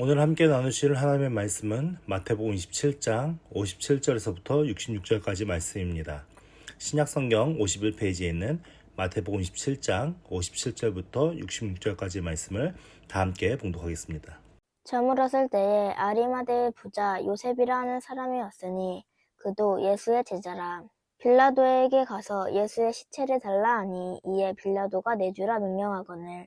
오늘 함께 나누실 하나님의 말씀은 마태복음 27장 57절에서부터 66절까지 말씀입니다. 신약성경 51페이지에 있는 마태복음 27장 57절부터 66절까지 말씀을 다 함께 봉독하겠습니다. 저물었을 때에 아리마대의 부자 요셉이라 하는 사람이 왔으니 그도 예수의 제자라. 빌라도에게 가서 예수의 시체를 달라 하니 이에 빌라도가 내주라 명령하거늘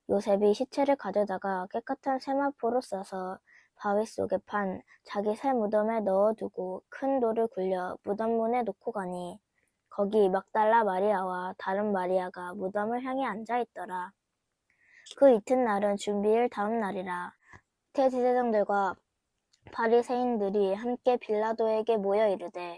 요셉이 시체를 가져다가 깨끗한 세마포로 싸서 바위 속에 판 자기 새 무덤에 넣어두고 큰 돌을 굴려 무덤 문에 놓고 가니 거기 막달라 마리아와 다른 마리아가 무덤을 향해 앉아있더라. 그 이튿날은 준비일 다음 날이라. 대제사장들과 바리새인들이 함께 빌라도에게 모여 이르되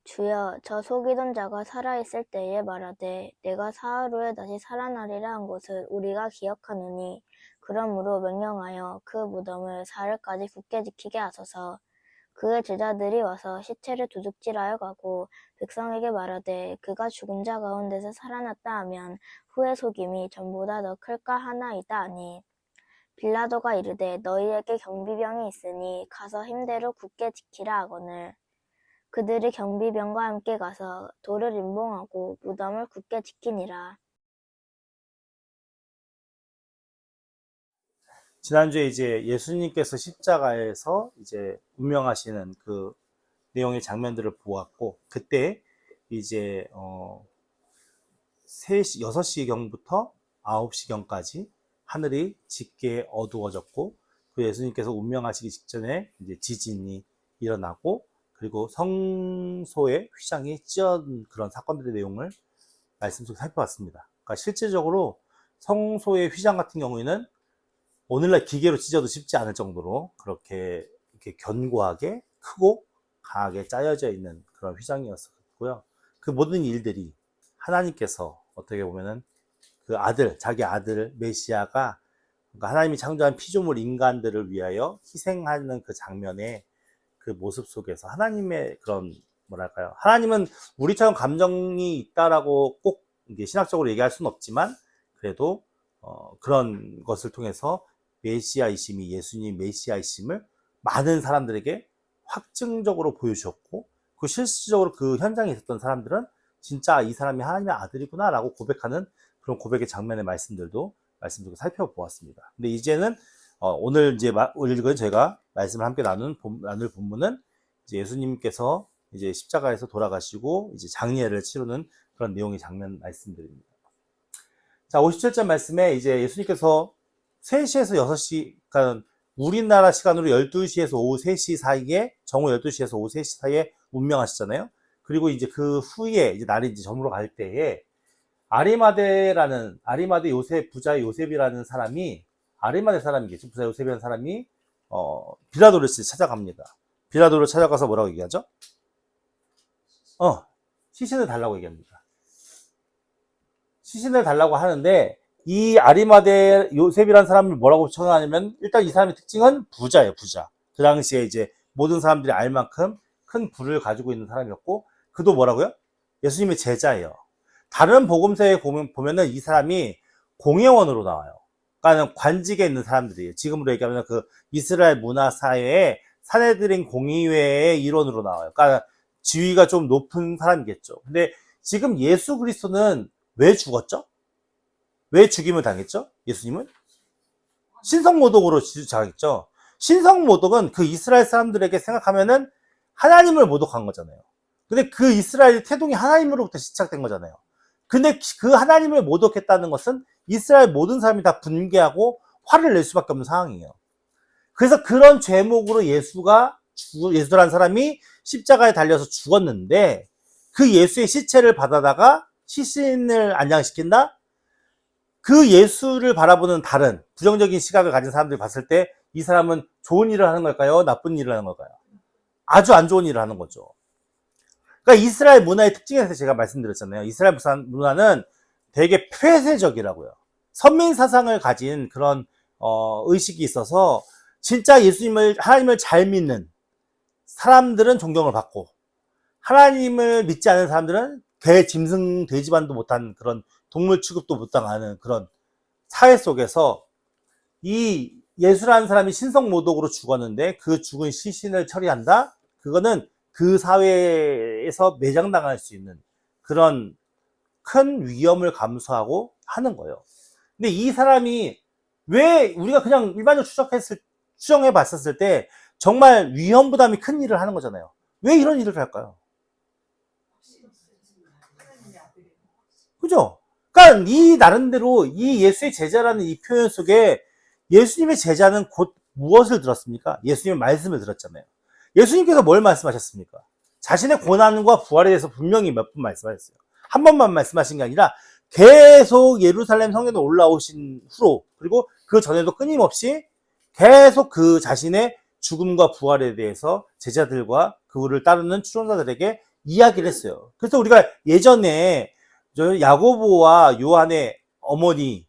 주여, 저 속이던 자가 살아있을 때에 말하되 내가 사흘 후에 다시 살아나리라 한 것을 우리가 기억하노니 그러므로 명령하여 그 무덤을 사흘까지 굳게 지키게 하소서. 그의 제자들이 와서 시체를 도둑질하여 가고 백성에게 말하되 그가 죽은 자 가운데서 살아났다 하면 후의 속임이 전보다 더 클까 하나이다 하니 빌라도가 이르되 너희에게 경비병이 있으니 가서 힘대로 굳게 지키라 하거늘 그들이 경비병과 함께 가서 돌을 임봉하고 무덤을 굳게 지키니라. 지난주에 이제 예수님께서 십자가에서 이제 운명하시는 그 내용의 장면들을 보았고, 그때 이제 6시경부터 9시경까지 하늘이 짙게 어두워졌고, 그 예수님께서 운명하시기 직전에 이제 지진이 일어나고, 그리고 성소의 휘장이 찢어진 그런 사건들의 내용을 말씀 속에 살펴봤습니다. 그러니까 실질적으로 성소의 휘장 같은 경우에는 오늘날 기계로 찢어도 쉽지 않을 정도로 그렇게 이렇게 견고하게 크고 강하게 짜여져 있는 그런 휘장이었고요. 그 모든 일들이 하나님께서 어떻게 보면은 그 아들, 자기 아들 메시아가 그러니까 하나님이 창조한 피조물 인간들을 위하여 희생하는 그 장면의 그 모습 속에서 하나님의 그런 뭐랄까요? 하나님은 우리처럼 감정이 있다라고 꼭 이게 신학적으로 얘기할 수는 없지만 그래도 그런 것을 통해서 메시아이심이 예수님 메시아이심을 많은 사람들에게 확증적으로 보여주셨고 그 실질적으로 그 현장에 있었던 사람들은 진짜 이 사람이 하나님의 아들이구나 라고 고백하는 그런 고백의 장면의 말씀들도 말씀 속에 살펴보았습니다. 근데 이제는 오늘 이제 읽은 제가 말씀을 함께 나눌 본문은 이제 예수님께서 이제 십자가에서 돌아가시고 이제 장례를 치르는 그런 내용의 장면 말씀드립니다. 자, 57절 말씀에 이제 예수님께서 3시에서 6시, 그러니까 우리나라 시간으로 12시에서 오후 3시 사이에, 정오 12시에서 오후 3시 사이에 운명하시잖아요. 그리고 이제 그 후에 이제 날이 이제 저물어 갈 때에 아리마대 요셉, 부자 요셉이라는 사람이, 아리마대 사람이겠죠. 부자 요셉이라는 사람이, 빌라도를 찾아갑니다. 빌라도를 찾아가서 뭐라고 얘기하죠? 시신을 달라고 얘기합니다. 시신을 달라고 하는데, 이 아리마대 요셉이라는 사람을 뭐라고称하냐면, 일단 이 사람의 특징은 부자예요, 부자. 그 당시에 이제 모든 사람들이 알 만큼 큰 부를 가지고 있는 사람이었고, 그도 뭐라고요? 예수님의 제자예요. 다른 복음서에 보면은 이 사람이 공회원으로 나와요. 그러니까 관직에 있는 사람들이에요. 지금으로 얘기하면 그 이스라엘 문화 사회의 산헤드린 공의회의 일원으로 나와요. 그러니까 지위가 좀 높은 사람이겠죠. 근데 지금 예수 그리스도는 왜 죽었죠? 왜 죽임을 당했죠? 예수님은? 신성모독으로 죽었죠. 신성모독은 그 이스라엘 사람들에게 생각하면은 하나님을 모독한 거잖아요. 근데 그 이스라엘 태동이 하나님으로부터 시작된 거잖아요. 근데 그 하나님을 모독했다는 것은 이스라엘 모든 사람이 다 분개하고 화를 낼 수밖에 없는 상황이에요. 그래서 그런 죄목으로 예수라는 사람이 십자가에 달려서 죽었는데 그 예수의 시체를 받아다가 시신을 안장시킨다? 그 예수를 바라보는 다른 부정적인 시각을 가진 사람들이 봤을 때 이 사람은 좋은 일을 하는 걸까요? 나쁜 일을 하는 걸까요? 아주 안 좋은 일을 하는 거죠. 그러니까 이스라엘 문화의 특징에 대해서 제가 말씀드렸잖아요. 이스라엘 문화는 되게 폐쇄적이라고요. 선민 사상을 가진 그런 의식이 있어서 진짜 하나님을 잘 믿는 사람들은 존경을 받고 하나님을 믿지 않는 사람들은 개 짐승 돼지반도 못한 그런 동물 취급도 못 당하는 그런 사회 속에서 이 예수라는 사람이 신성모독으로 죽었는데 그 죽은 시신을 처리한다? 그거는 그 사회에서 매장당할 수 있는 그런 큰 위험을 감수하고 하는 거예요. 근데 이 사람이 왜 우리가 그냥 일반적으로 추정해 봤었을 때 정말 위험 부담이 큰 일을 하는 거잖아요. 왜 이런 일을 할까요? 그죠? 그러니까 이 나름대로 이 예수의 제자라는 이 표현 속에 예수님의 제자는 곧 무엇을 들었습니까? 예수님의 말씀을 들었잖아요. 예수님께서 뭘 말씀하셨습니까? 자신의 고난과 부활에 대해서 분명히 몇 번 말씀하셨어요. 한 번만 말씀하신 게 아니라 계속 예루살렘 성전에 올라오신 후로, 그리고 그 전에도 끊임없이 계속 그 자신의 죽음과 부활에 대해서 제자들과 그를 따르는 추종자들에게 이야기를 했어요. 그래서 우리가 예전에 야고보와 요한의 어머니,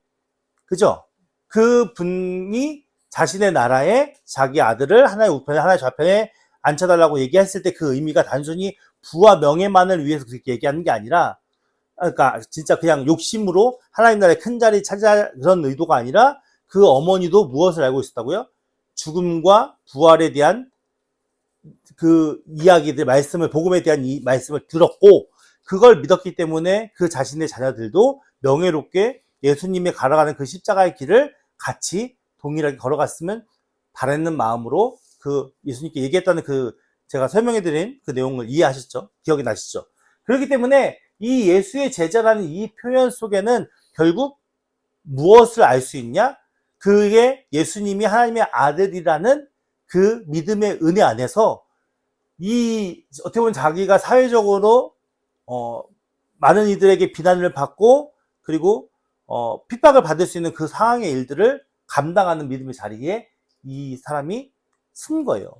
그죠? 그 분이 자신의 나라에 자기 아들을 하나의 우편에 하나의 좌편에 앉혀달라고 얘기했을 때 그 의미가 단순히 부와 명예만을 위해서 그렇게 얘기하는 게 아니라, 그러니까 진짜 그냥 욕심으로 하나님 나라의 큰 자리 찾아 그런 의도가 아니라 그 어머니도 무엇을 알고 있었다고요? 죽음과 부활에 대한 그 이야기들, 말씀을, 복음에 대한 이 말씀을 들었고, 그걸 믿었기 때문에 그 자신의 자녀들도 명예롭게 예수님의 걸어가는 그 십자가의 길을 같이 동일하게 걸어갔으면 바라는 마음으로 그 예수님께 얘기했다는 그 제가 설명해드린 그 내용을 이해하셨죠? 기억이 나시죠? 그렇기 때문에 이 예수의 제자라는 이 표현 속에는 결국 무엇을 알 수 있냐? 그게 예수님이 하나님의 아들이라는 그 믿음의 은혜 안에서 이 어떻게 보면 자기가 사회적으로 많은 이들에게 비난을 받고 그리고 핍박을 받을 수 있는 그 상황의 일들을 감당하는 믿음의 자리에 이 사람이 쓴 거예요.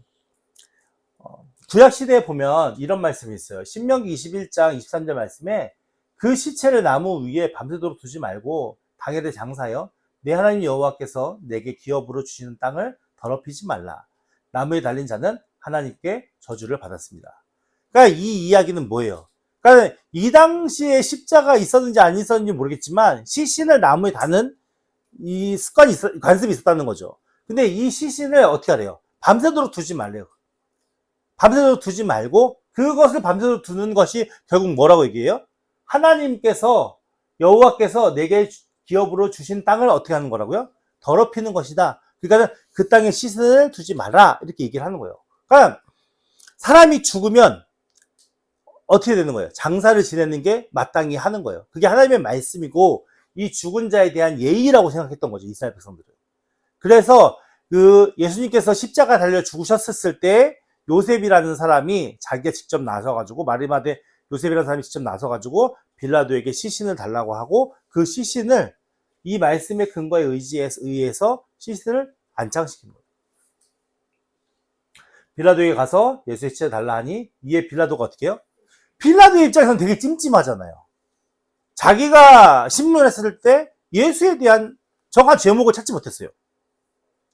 구약시대에 보면 이런 말씀이 있어요. 신명기 21장 23절 말씀에 그 시체를 나무 위에 밤새도록 두지 말고 당일에 장사하여 내 하나님 여호와께서 내게 기업으로 주시는 땅을 더럽히지 말라. 나무에 달린 자는 하나님께 저주를 받았습니다. 그러니까 이 이야기는 뭐예요? 그러니까 이 당시에 십자가 있었는지 안 있었는지 모르겠지만 시신을 나무에 다는 이 관습이 있었다는 거죠. 근데 이 시신을 어떻게 하래요? 밤새도록 두지 말래요. 밤새도록 두지 말고 그것을 밤새도록 두는 것이 결국 뭐라고 얘기해요? 하나님께서 여호와께서 내게 기업으로 주신 땅을 어떻게 하는 거라고요? 더럽히는 것이다. 그러니까 그 땅에 시신을 두지 마라 이렇게 얘기를 하는 거예요. 그러니까 사람이 죽으면 어떻게 되는 거예요? 장사를 지내는 게 마땅히 하는 거예요. 그게 하나님의 말씀이고 이 죽은 자에 대한 예의라고 생각했던 거죠. 이스라엘 백성들은. 그래서 그 예수님께서 십자가 달려 죽으셨을 때 요셉이라는 사람이 자기가 직접 나서가지고 마리마대 요셉이라는 사람이 직접 나서가지고 빌라도에게 시신을 달라고 하고 그 시신을 이 말씀의 근거에 의해서 시신을 안장시킨 거예요. 빌라도에게 가서 예수의 시체를 달라 하니 이에 빌라도가 어떻게 해요? 빌라도의 입장에서는 되게 찜찜하잖아요. 자기가 신문했을 때 예수에 대한 정확한 제목을 찾지 못했어요.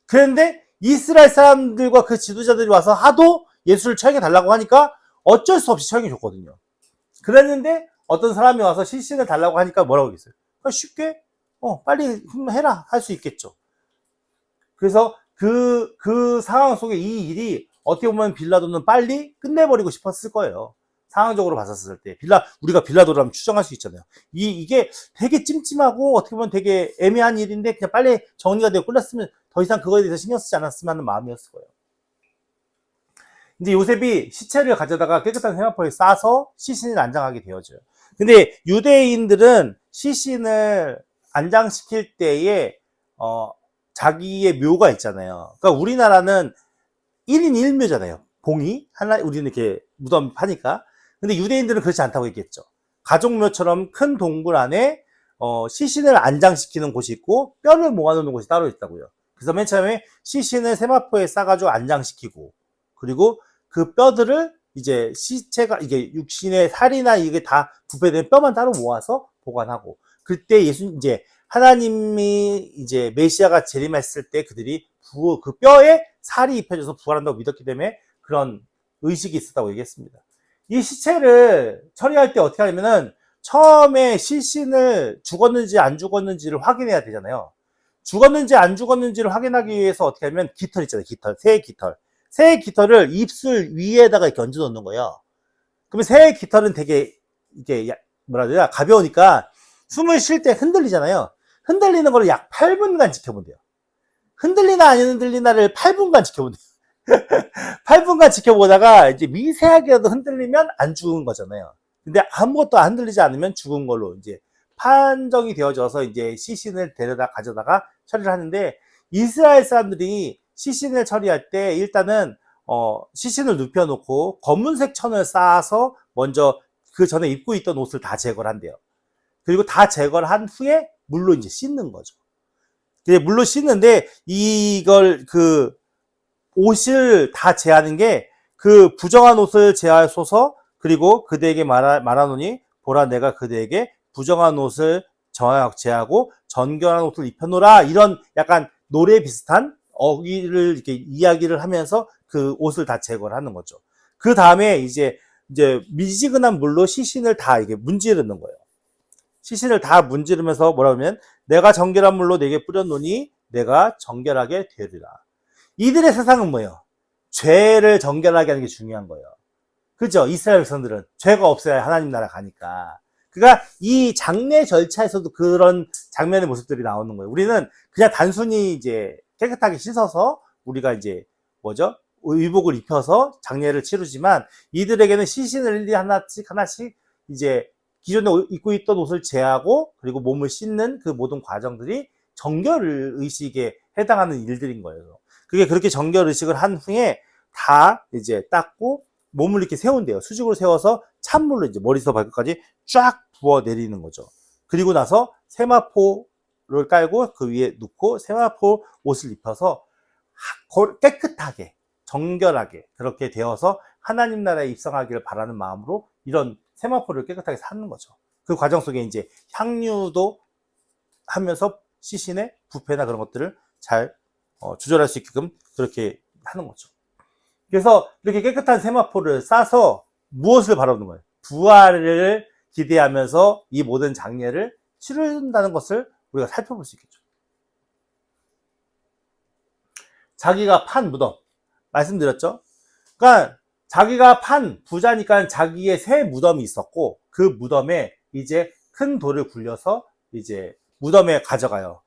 그런데 이스라엘 사람들과 그 지도자들이 와서 하도 예수를 처형해 달라고 하니까 어쩔 수 없이 처형해 줬거든요. 그랬는데 어떤 사람이 와서 시신을 달라고 하니까 뭐라고 했어요? 쉽게 빨리 해라 할 수 있겠죠. 그래서 그 상황 속에 이 일이 어떻게 보면 빌라도는 빨리 끝내버리고 싶었을 거예요. 상황적으로 봤었을 때 우리가 빌라도라면 추정할 수 있잖아요. 이게 되게 찜찜하고 어떻게 보면 되게 애매한 일인데 그냥 빨리 정리가 되고 끝났으면 더 이상 그거에 대해서 신경 쓰지 않았으면 하는 마음이었을 거예요. 이제 요셉이 시체를 가져다가 깨끗한 세마포에 싸서 시신을 안장하게 되어져요. 근데 유대인들은 시신을 안장시킬 때에 자기의 묘가 있잖아요. 그러니까 우리나라는 1인 1묘잖아요. 봉이 하나 우리는 이렇게 무덤 파니까. 근데 유대인들은 그렇지 않다고 얘기했죠. 가족묘처럼 큰 동굴 안에 시신을 안장시키는 곳이 있고 뼈를 모아놓는 곳이 따로 있다고요. 그래서 맨 처음에 시신을 세마포에 싸가지고 안장시키고 그리고 그 뼈들을 이제 시체가 이게 육신의 살이나 이게 다 부패된 뼈만 따로 모아서 보관하고 그때 이제 하나님이 이제 메시아가 재림했을 때 그들이 그 뼈에 살이 입혀져서 부활한다고 믿었기 때문에 그런 의식이 있었다고 얘기했습니다. 이 시체를 처리할 때 어떻게 하냐면은 처음에 시신을 죽었는지 안 죽었는지를 확인해야 되잖아요. 죽었는지 안 죽었는지를 확인하기 위해서 어떻게 하면 깃털 있잖아요. 깃털, 새의 깃털. 새의 깃털을 입술 위에다가 이렇게 얹어 놓는 거예요. 그러면 새의 깃털은 되게 이게 뭐라 해야 되나 가벼우니까 숨을 쉴 때 흔들리잖아요. 흔들리는 거를 약 8분간 지켜본대요. 흔들리나 안 흔들리나를 8분간 지켜본대요. 8분간 지켜보다가 이제 미세하게라도 흔들리면 안 죽은 거잖아요. 근데 아무것도 안 흔들리지 않으면 죽은 걸로 이제 판정이 되어져서 이제 시신을 데려다 가져다가 처리를 하는데, 이스라엘 사람들이 시신을 처리할 때 일단은 시신을 눕혀놓고 검은색 천을 쌓아서 먼저 그 전에 입고 있던 옷을 다 제거를 한대요. 그리고 다 제거를 한 후에 물로 이제 씻는 거죠. 물로 씻는데 이걸 그 옷을 다 제하는 게 그 부정한 옷을 제하소서, 그리고 그대에게 말하노니 보라 내가 그대에게 부정한 옷을 제하고 정결한 옷을 입혀놓으라, 이런 약간 노래 비슷한 어기를 이렇게 이야기를 하면서 그 옷을 다 제거를 하는 거죠. 그 다음에 이제 미지근한 물로 시신을 다 이게 문지르는 거예요. 시신을 다 문지르면서 뭐라 하면 내가 정결한 물로 내게 뿌렸노니 내가 정결하게 되리라. 이들의 세상은 뭐예요? 죄를 정결하게 하는 게 중요한 거예요. 그죠? 이스라엘 백성들은 죄가 없어야 하나님 나라 가니까. 그러니까 이 장례 절차에서도 그런 장면의 모습들이 나오는 거예요. 우리는 그냥 단순히 이제 깨끗하게 씻어서 우리가 이제 뭐죠? 의복을 입혀서 장례를 치르지만, 이들에게는 시신을 일일이 하나씩 이제 기존에 입고 있던 옷을 제하고 그리고 몸을 씻는 그 모든 과정들이 정결 의식에 해당하는 일들인 거예요. 그게 그렇게 정결 의식을 한 후에 다 이제 닦고 몸을 이렇게 세운대요. 수직으로 세워서 찬물로 이제 머리부터 발끝까지 쫙 부어 내리는 거죠. 그리고 나서 세마포를 깔고 그 위에 놓고 세마포 옷을 입혀서 깨끗하게 정결하게 그렇게 되어서 하나님 나라에 입성하기를 바라는 마음으로 이런 세마포를 깨끗하게 사는 거죠. 그 과정 속에 이제 향유도 하면서 시신의 부패나 그런 것들을 잘 조절할 수 있게끔 그렇게 하는 거죠. 그래서 이렇게 깨끗한 세마포를 싸서 무엇을 바라는 거예요? 부활을 기대하면서 이 모든 장례를 치른다는 것을 우리가 살펴볼 수 있겠죠. 자기가 판 무덤 말씀드렸죠. 그러니까 자기가 판 부자니까 자기의 새 무덤이 있었고, 그 무덤에 이제 큰 돌을 굴려서 이제 무덤에 가져가요.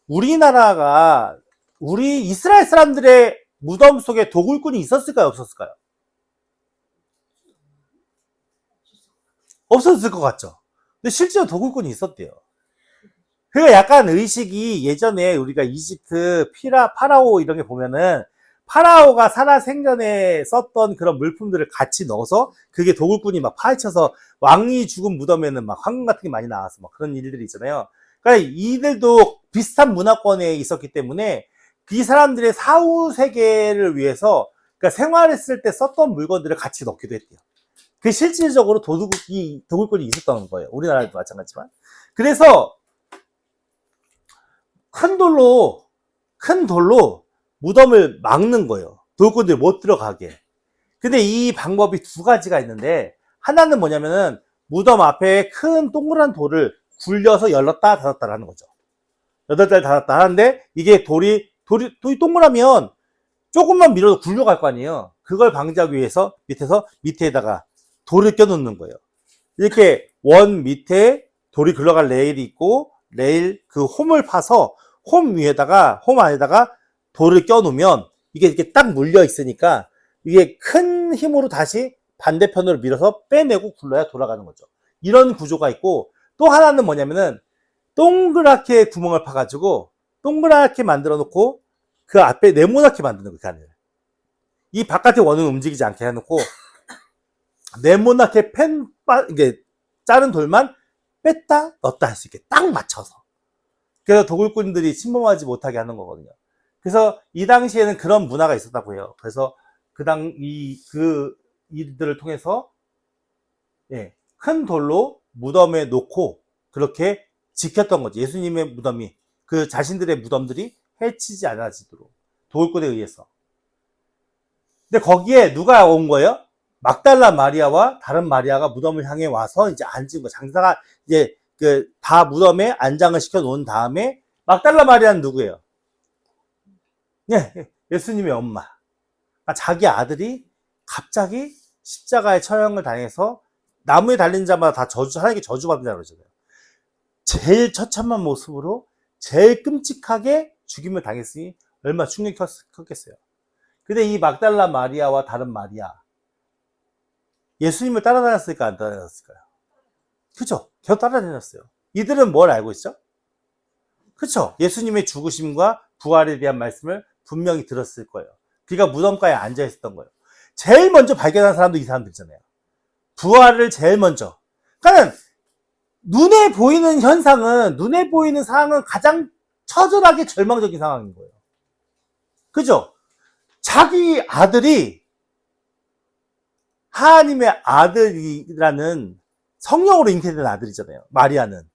우리나라가 우리 이스라엘 사람들의 무덤 속에 도굴꾼이 있었을까요? 없었을까요? 없었을 것 같죠. 근데 실제로 도굴꾼이 있었대요. 그러니까 약간 의식이 예전에 우리가 이집트 파라오 이런 게 보면은 파라오가 살아 생전에 썼던 그런 물품들을 같이 넣어서 그게 도굴꾼이 막 파헤쳐서 왕이 죽은 무덤에는 막 황금 같은 게 많이 나와서 막 그런 일들이 있잖아요. 그러니까 이들도 비슷한 문화권에 있었기 때문에 이 사람들의 사후 세계를 위해서 그러니까 생활했을 때 썼던 물건들을 같이 넣기도 했대요. 그게 실질적으로 도굴꾼이 있었던 거예요. 우리나라도 마찬가지지만. 그래서 큰 돌로 무덤을 막는 거예요. 도굴꾼들이 못 들어가게. 근데 이 방법이 두 가지가 있는데, 하나는 뭐냐면은 무덤 앞에 큰 동그란 돌을 굴려서 열었다 닫았다 하는 거죠. 열었다 닫았다 하는데, 이게 돌이 동그라면 조금만 밀어도 굴려갈 거 아니에요. 그걸 방지하기 위해서 밑에다가 돌을 껴놓는 거예요. 이렇게 원 밑에 돌이 굴러갈 레일이 있고, 레일 그 홈을 파서 홈 안에다가 돌을 껴놓으면 이게 이렇게 딱 물려 있으니까 이게 큰 힘으로 다시 반대편으로 밀어서 빼내고 굴러야 돌아가는 거죠. 이런 구조가 있고, 또 하나는 뭐냐면은 동그랗게 구멍을 파가지고 동그랗게 만들어 놓고 그 앞에 네모나게 만드는 거예요. 이 바깥의 원은 움직이지 않게 해놓고 네모나게 이게 자른 돌만 뺐다 넣었다 할 수 있게 딱 맞춰서, 그래서 도굴꾼들이 침범하지 못하게 하는 거거든요. 그래서 이 당시에는 그런 문화가 있었다고 해요. 그래서 이들을 통해서 큰 돌로 무덤에 놓고 그렇게 지켰던 거지. 예수님의 무덤이, 그 자신들의 무덤들이 해치지 않아지도록 도굴꾼에 의해서. 근데 거기에 누가 온 거예요? 막달라 마리아와 다른 마리아가 무덤을 향해 와서 이제 앉은 거. 장사가 이제 다 무덤에 안장을 시켜 놓은 다음에 막달라 마리아는 누구예요? 네, 예수님의 엄마. 그러니까 자기 아들이 갑자기 십자가의 처형을 당해서 나무에 달린 자마다 다 하나님께 저주받는다고 그러잖아요. 제일 처참한 모습으로 제일 끔찍하게 죽임을 당했으니 얼마나 충격이 컸겠어요. 근데 이 막달라 마리아와 다른 마리아, 예수님을 따라다녔을까 안 따라다녔을까요? 그죠? 계속 따라다녔어요. 이들은 뭘 알고 있죠? 그쵸? 예수님의 죽으심과 부활에 대한 말씀을 분명히 들었을 거예요. 그가 무덤가에 앉아 있었던 거예요. 제일 먼저 발견한 사람도 이 사람들이잖아요. 부활을 제일 먼저. 그러니까 눈에 보이는 현상은, 눈에 보이는 상황은 가장 처절하게 절망적인 상황인 거예요. 그죠? 자기 아들이 하나님의 아들이라는 성령으로 잉태된 아들이잖아요. 마리아는.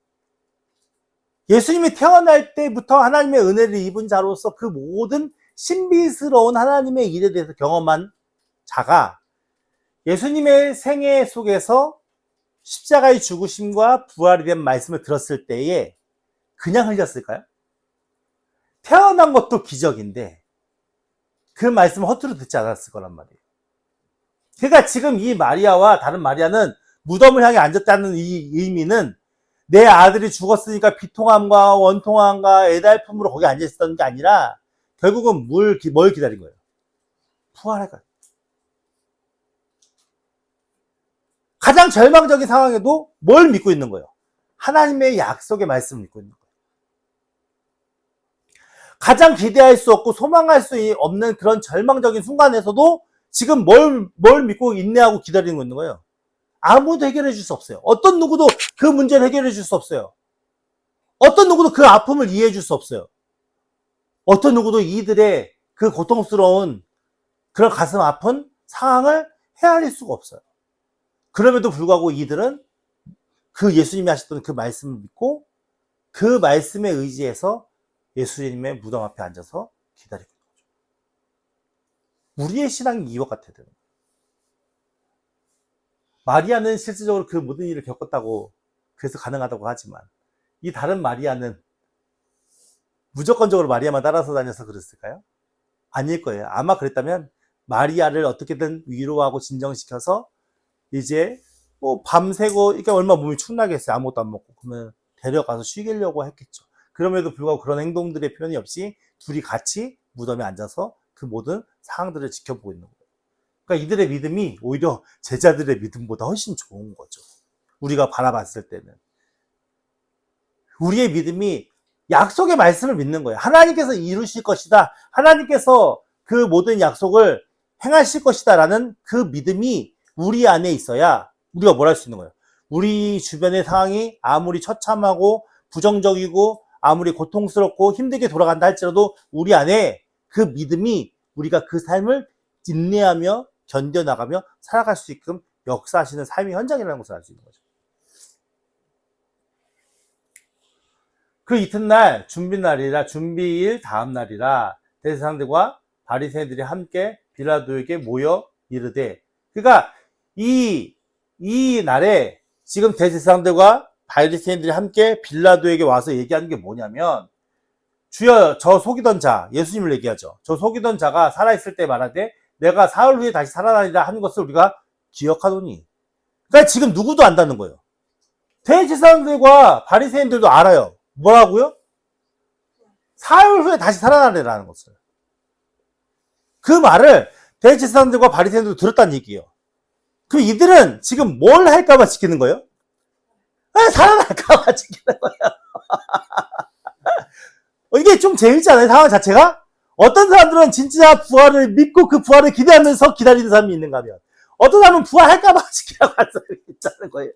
예수님이 태어날 때부터 하나님의 은혜를 입은 자로서 그 모든 신비스러운 하나님의 일에 대해서 경험한 자가 예수님의 생애 속에서 십자가의 죽으심과 부활에 대한 말씀을 들었을 때에 그냥 흘렸을까요? 태어난 것도 기적인데 그 말씀을 허투루 듣지 않았을 거란 말이에요. 그러니까 지금 이 마리아와 다른 마리아는 무덤을 향해 앉았다는 이 의미는 내 아들이 죽었으니까 비통함과 원통함과 애달픔으로 거기 앉아있었던 게 아니라 결국은 뭘 기다린 거예요? 부활할 거예요. 가장 절망적인 상황에도 뭘 믿고 있는 거예요? 하나님의 약속의 말씀을 믿고 있는 거예요. 가장 기대할 수 없고 소망할 수 없는 그런 절망적인 순간에서도 지금 뭘 믿고 인내하고 기다리고 있는 거예요? 아무도 해결해 줄 수 없어요. 어떤 누구도 그 문제를 해결해 줄 수 없어요. 어떤 누구도 그 아픔을 이해해 줄 수 없어요. 어떤 누구도 이들의 그 고통스러운 그런 가슴 아픈 상황을 헤아릴 수가 없어요. 그럼에도 불구하고 이들은 그 예수님이 하셨던 그 말씀을 믿고 그 말씀에 의지해서 예수님의 무덤 앞에 앉아서 기다리고 있는 거죠. 우리의 신앙이 이와 같아야 되는 거예요. 마리아는 실질적으로 그 모든 일을 겪었다고 그래서 가능하다고 하지만 이 다른 마리아는 무조건적으로 마리아만 따라서 다녀서 그랬을까요? 아닐 거예요. 아마 그랬다면 마리아를 어떻게든 위로하고 진정시켜서 이제 뭐 밤새고 이게 얼마나 몸이 축나겠어요. 아무것도 안 먹고. 그러면 데려가서 쉬기려고 했겠죠. 그럼에도 불구하고 그런 행동들의 표현이 없이 둘이 같이 무덤에 앉아서 그 모든 상황들을 지켜보고 있는 거예요. 그러니까 이들의 믿음이 오히려 제자들의 믿음보다 훨씬 좋은 거죠. 우리가 바라봤을 때는. 우리의 믿음이 약속의 말씀을 믿는 거예요. 하나님께서 이루실 것이다. 하나님께서 그 모든 약속을 행하실 것이다. 라는 그 믿음이 우리 안에 있어야 우리가 뭘 할 수 있는 거예요. 우리 주변의 상황이 아무리 처참하고 부정적이고 아무리 고통스럽고 힘들게 돌아간다 할지라도 우리 안에 그 믿음이 우리가 그 삶을 인내하며 견뎌나가며 살아갈 수 있게끔 역사하시는 삶의 현장이라는 것을 알 수 있는 거죠. 그 이튿날 준비일 다음 날이라 대제사장들과 바리새인들이 함께 빌라도에게 모여 이르되, 그러니까 이 날에 지금 대제사장들과 바리새인들이 함께 빌라도에게 와서 얘기하는 게 뭐냐면, 주여 저 속이던 자, 예수님을 얘기하죠. 저 속이던 자가 살아있을 때 말하되 내가 사흘 후에 다시 살아나리라 하는 것을 우리가 기억하노니. 그러니까 지금 누구도 안다는 거예요. 대제사장들과 바리새인들도 알아요. 뭐라고요? 사흘 후에 다시 살아나리라는 것을. 그 말을 대제사장들과 바리새인들도 들었다는 얘기예요. 그럼 이들은 지금 뭘 할까봐 지키는 거예요? 살아날까봐 지키는 거예요. 이게 좀 재밌지 않아요? 상황 자체가? 어떤 사람들은 진짜 부활을 믿고 그 부활을 기대하면서 기다리는 사람이 있는가 하면, 어떤 사람은 부활할까봐 지키라고 하는 사람이 있다는 거예요.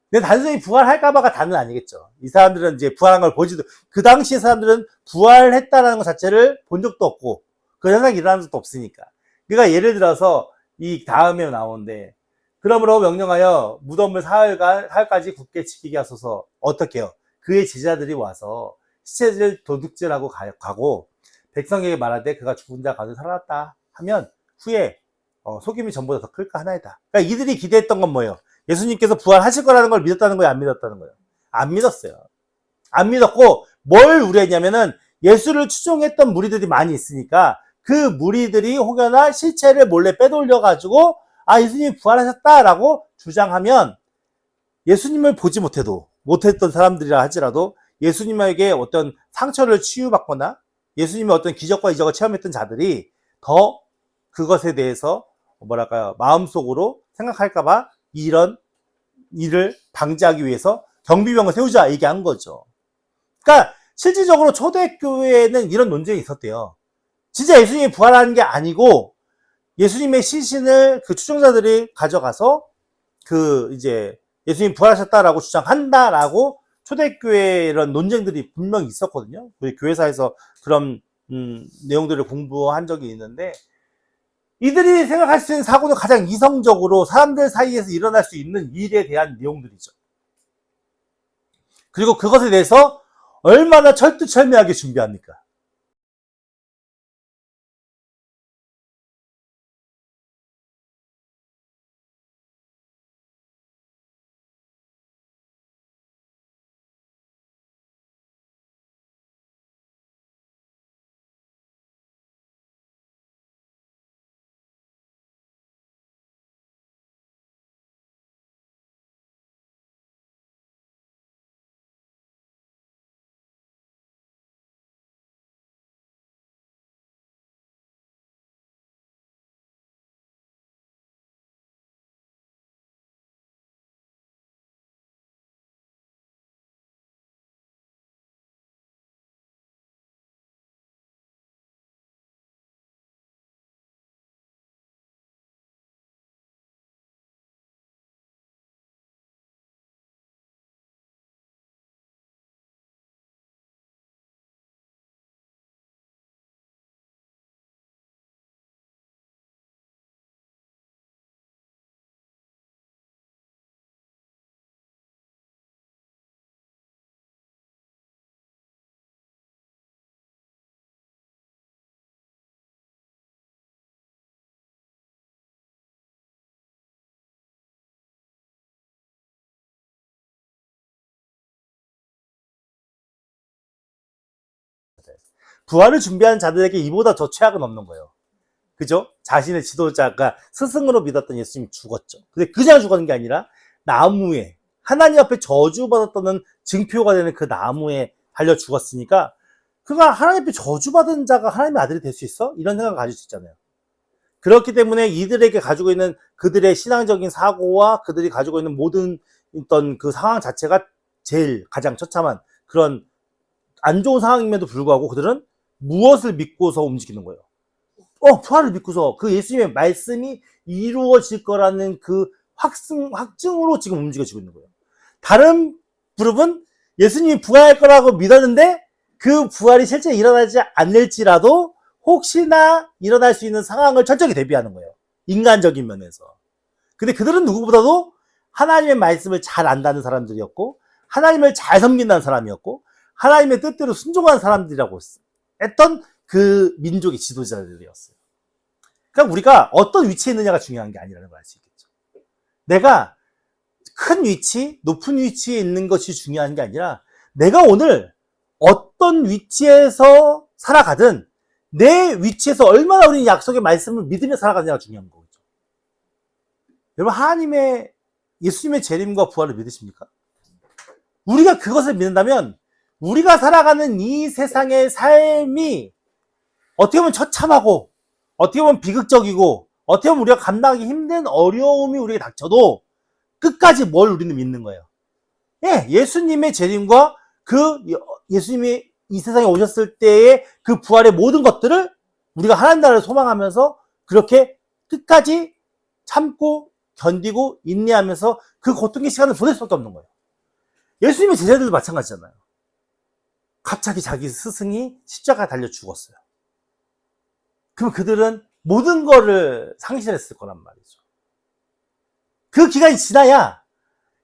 근데 단순히 부활할까봐가 다는 아니겠죠. 이 사람들은 이제 부활한 걸 보지도, 그 당시의 사람들은 부활했다는 것 자체를 본 적도 없고, 그 현상이 일어나는 적도 없으니까. 그러니까 예를 들어서 이 다음에 나오는데, 그러므로 명령하여 무덤을 사흘까지 굳게 지키게 하소서. 어떻게 해요? 그의 제자들이 와서 시체를 도둑질하고 가고 백성에게 말하되 그가 죽은 자 가운데 살아났다 하면 후에 속임이 전보다 더 클까 하나이다. 그러니까 이들이 기대했던 건 뭐예요? 예수님께서 부활하실 거라는 걸 믿었다는 거예요? 안 믿었다는 거예요? 안 믿었어요. 안 믿었고 뭘 우려했냐면은 예수를 추종했던 무리들이 많이 있으니까 그 무리들이 혹여나 실체를 몰래 빼돌려가지고 예수님이 부활하셨다라고 주장하면 예수님을 보지 못했던 사람들이라 할지라도 예수님에게 어떤 상처를 치유받거나 예수님의 어떤 기적과 이적을 체험했던 자들이 더 그것에 대해서 마음속으로 생각할까봐 이런 일을 방지하기 위해서 경비병을 세우자 얘기한 거죠. 그러니까 실질적으로 초대교회에는 이런 논쟁이 있었대요. 진짜 예수님이 부활하는 게 아니고 예수님의 시신을 그 추종자들이 가져가서 이제 예수님 부활하셨다라고 주장한다라고 초대교회 이런 논쟁들이 분명히 있었거든요. 우리 교회사에서 그런 내용들을 공부한 적이 있는데 이들이 생각할 수 있는 사고는 가장 이성적으로 사람들 사이에서 일어날 수 있는 일에 대한 내용들이죠. 그리고 그것에 대해서 얼마나 철두철미하게 준비합니까? 부활을 준비하는 자들에게 이보다 더 최악은 없는 거예요. 그죠? 자신의 지도자가 스승으로 믿었던 예수님이 죽었죠. 근데 그냥 죽었는 게 아니라 나무에 하나님 앞에 저주받았다는 증표가 되는 그 나무에 달려 죽었으니까 그가 하나님 앞에 저주받은 자가 하나님의 아들이 될 수 있어? 이런 생각을 가질 수 있잖아요. 그렇기 때문에 이들에게 가지고 있는 그들의 신앙적인 사고와 그들이 가지고 있는 모든 어떤 그 상황 자체가 제일 가장 처참한 그런 안 좋은 상황임에도 불구하고 그들은 무엇을 믿고서 움직이는 거예요? 부활을 믿고서 그 예수님의 말씀이 이루어질 거라는 그 확증으로 지금 움직여지고 있는 거예요. 다른 그룹은 예수님이 부활할 거라고 믿었는데 그 부활이 실제 일어나지 않을지라도 혹시나 일어날 수 있는 상황을 철저히 대비하는 거예요. 인간적인 면에서. 근데 그들은 누구보다도 하나님의 말씀을 잘 안다는 사람들이었고 하나님을 잘 섬긴다는 사람이었고 하나님의 뜻대로 순종하는 사람들이라고 했던 그 민족의 지도자들이었어요. 그러니까 우리가 어떤 위치에 있느냐가 중요한 게 아니라는 걸 알 수 있겠죠. 내가 큰 위치, 높은 위치에 있는 것이 중요한 게 아니라 내가 오늘 어떤 위치에서 살아가든 내 위치에서 얼마나 우리 약속의 말씀을 믿으며 살아가느냐가 중요한 거죠. 여러분 하나님의 예수님의 재림과 부활을 믿으십니까? 우리가 그것을 믿는다면 우리가 살아가는 이 세상의 삶이 어떻게 보면 처참하고 어떻게 보면 비극적이고 어떻게 보면 우리가 감당하기 힘든 어려움이 우리에게 닥쳐도 끝까지 뭘 우리는 믿는 거예요. 예수님의 재림과 그 예수님이 이 세상에 오셨을 때의 그 부활의 모든 것들을 우리가 하나님 나라를 소망하면서 그렇게 끝까지 참고 견디고 인내하면서 그 고통의 시간을 보낼 수밖에 없는 거예요. 예수님의 제자들도 마찬가지잖아요. 갑자기 자기 스승이 십자가에 달려 죽었어요. 그럼 그들은 모든 거를 상실했을 거란 말이죠. 그 기간이 지나야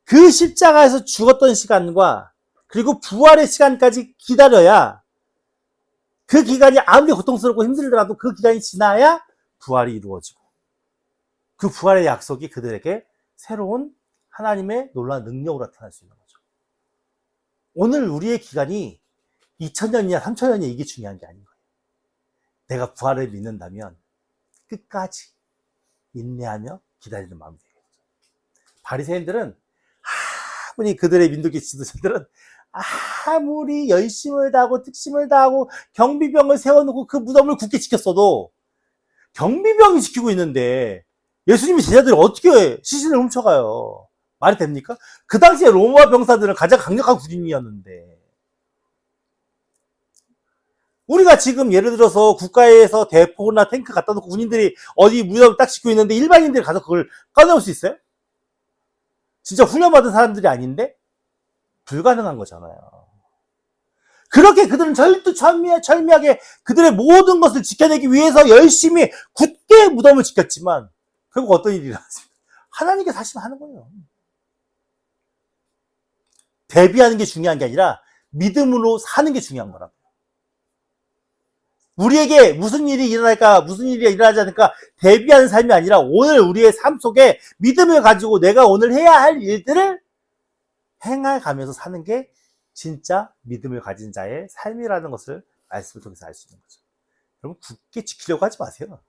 그 십자가에서 죽었던 시간과 그리고 부활의 시간까지 기다려야 그 기간이 아무리 고통스럽고 힘들더라도 그 기간이 지나야 부활이 이루어지고 그 부활의 약속이 그들에게 새로운 하나님의 놀라운 능력으로 나타날 수 있는 거죠. 오늘 우리의 기간이 2000년이냐 3000년이냐 이게 중요한 게 아닌 거예요. 내가 부활을 믿는다면 끝까지 인내하며 기다리는 마음이 되겠죠. 바리새인들은 아무리 그들의 민족의 지도자들은 아무리 열심을 다하고 특심을 다하고 경비병을 세워놓고 그 무덤을 굳게 지켰어도 경비병이 지키고 있는데 예수님의 제자들이 어떻게 시신을 훔쳐가요? 말이 됩니까? 그 당시에 로마 병사들은 가장 강력한 군인이었는데 우리가 지금 예를 들어서 국가에서 대포나 탱크 갖다 놓고 군인들이 어디 무덤을 딱 짓고 있는데 일반인들이 가서 그걸 꺼내올 수 있어요? 진짜 훈련받은 사람들이 아닌데? 불가능한 거잖아요. 그렇게 그들은 철미하게 그들의 모든 것을 지켜내기 위해서 열심히 굳게 무덤을 지켰지만 결국 어떤 일이 일어났습니까? 하나님께 다시 하는 거예요. 대비하는 게 중요한 게 아니라 믿음으로 사는 게 중요한 거라고요. 우리에게 무슨 일이 일어날까, 무슨 일이 일어나지 않을까 대비하는 삶이 아니라 오늘 우리의 삶 속에 믿음을 가지고 내가 오늘 해야 할 일들을 행해가면서 사는 게 진짜 믿음을 가진 자의 삶이라는 것을 말씀을 통해서 알 수 있는 거죠. 여러분 굳게 지키려고 하지 마세요.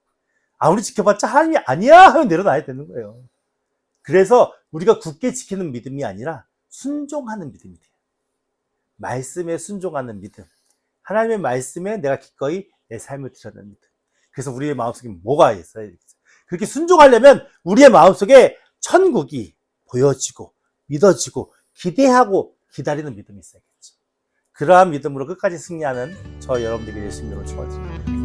아무리 지켜봤자 하나님이 아니야 하면 내려놔야 되는 거예요. 그래서 우리가 굳게 지키는 믿음이 아니라 순종하는 믿음이 돼요. 말씀에 순종하는 믿음. 하나님의 말씀에 내가 기꺼이 내 삶을 드려는 믿음. 그래서 우리의 마음속에 뭐가 있어요? 그렇게 순종하려면 우리의 마음속에 천국이 보여지고 믿어지고 기대하고 기다리는 믿음이 있어야겠죠. 그러한 믿음으로 끝까지 승리하는 저 여러분들에게 예수님으로 축원드립니다.